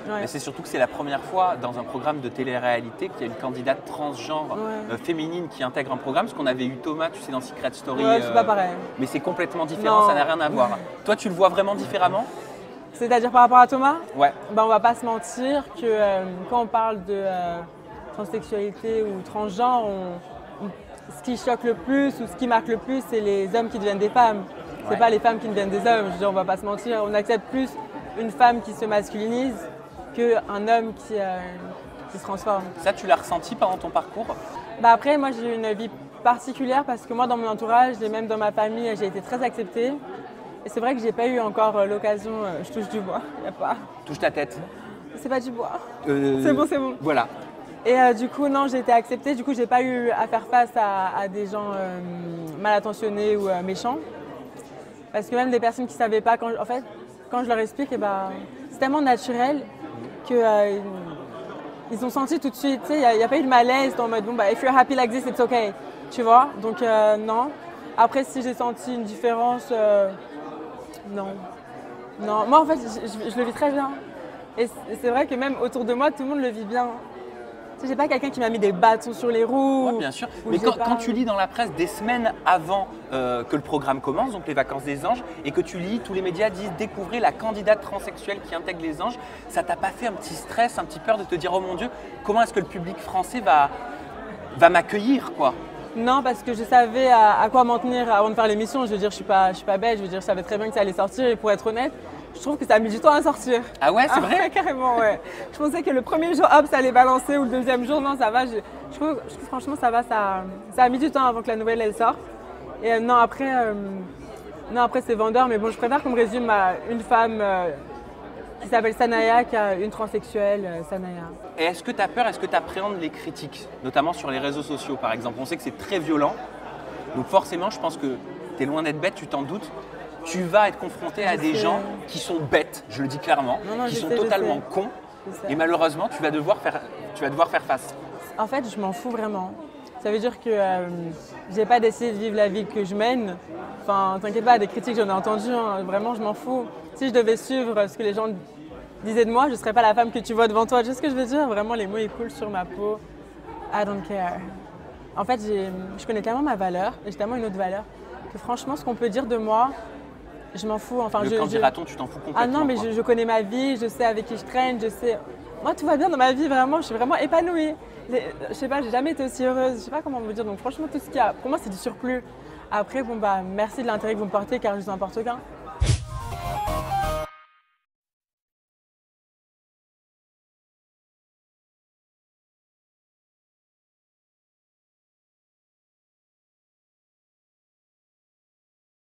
Ouais. Mais c'est surtout que c'est la première fois dans un programme de télé-réalité qu'il y a une candidate transgenre féminine qui intègre un programme. Parce qu'on avait eu Thomas, tu sais, dans Secret Story. Ouais, c'est pas pareil. Mais c'est complètement différent, Non. ça n'a rien à voir. Toi, tu le vois vraiment différemment? C'est-à-dire par rapport à Thomas, Ouais. ben, on va pas se mentir que quand on parle de transsexualité ou transgenre, ce qui choque le plus ou ce qui marque le plus, c'est les hommes qui deviennent des femmes. C'est Ouais. pas les femmes qui deviennent des hommes. Je veux dire, on va pas se mentir. On accepte plus une femme qui se masculinise qu'un homme qui se transforme. Ça, tu l'as ressenti pendant ton parcours? Bah après, moi j'ai eu une vie particulière parce que moi dans mon entourage et même dans ma famille, j'ai été très acceptée. Et c'est vrai que j'ai pas eu encore l'occasion, je touche du bois, y a pas. Touche ta tête. C'est pas du bois. C'est bon, c'est bon. Voilà. Et du coup, non, j'ai été acceptée. Du coup, j'ai pas eu à faire face à des gens mal intentionnés ou méchants. Parce que même des personnes qui savaient pas, quand je leur explique, eh ben, c'est tellement naturel que ils ont senti tout de suite. Il n'y a pas eu de malaise en mode bon, bah, if you're happy like this, it's okay. Tu vois? Donc, non. Après, si j'ai senti une différence, non. Non. Moi, en fait, je le vis très bien. Et c'est vrai que même autour de moi, tout le monde le vit bien. Tu sais, j'ai pas quelqu'un qui m'a mis des bâtons sur les roues. Ouais, bien sûr. ou Mais j'ai quand, pas- quand tu lis dans la presse des semaines avant que le programme commence, donc les vacances des anges, et que tu lis, tous les médias disent découvrez la candidate transsexuelle qui intègre les anges, ça t'a pas fait un petit stress, un petit peur de te dire oh mon Dieu, comment est-ce que le public français va m'accueillir quoi? Non, parce que je savais à quoi m'en tenir avant de faire l'émission. Je veux dire, je suis pas bête. Je veux dire, je savais très bien que ça allait sortir. Et pour être honnête, je trouve que ça a mis du temps à sortir. Ah ouais, c'est vrai? Ouais, carrément, ouais. Je pensais que le premier jour, hop, ça allait balancer, ou le deuxième jour, non, ça va. Je trouve que franchement, ça va. Ça a mis du temps avant que la nouvelle elle sorte. Et non, après c'est vendeur. Mais bon, je préfère qu'on me résume à une femme qui s'appelle Sanaya, qui a une transsexuelle, Sanaya. Et est-ce que tu as peur, est-ce que tu appréhendes les critiques, notamment sur les réseaux sociaux par exemple? On sait que c'est très violent, donc forcément je pense que tu es loin d'être bête, tu t'en doutes. Tu vas être confronté à des gens qui sont bêtes, je le dis clairement, Non, qui je sont sais, je totalement sais. cons, Je sais. et malheureusement tu vas devoir faire face. En fait, je m'en fous vraiment. Ça veut dire que j'ai pas décidé de vivre la vie que je mène. Enfin, t'inquiète pas, des critiques, j'en ai entendu. Hein. Vraiment, je m'en fous. Si je devais suivre ce que les gens disaient de moi, je serais pas la femme que tu vois devant toi. Tu sais ce que je veux dire? Vraiment, les mots, ils coulent sur ma peau. I don't care. En fait, je connais tellement ma valeur, et j'ai tellement une autre valeur, que franchement, ce qu'on peut dire de moi, je m'en fous. Enfin, Le quand dira-t-on, tu t'en fous complètement. Ah non, mais quoi. je connais ma vie, je sais avec qui je traîne, je sais. Moi, tout va bien dans ma vie, vraiment, je suis vraiment épanouie. Je sais pas, j'ai jamais été aussi heureuse, je sais pas comment vous dire. Donc, franchement, tout ce qu'il y a, pour moi, c'est du surplus. Après, bon, bah, merci de l'intérêt que vous me portez, car je suis n'importe aucun.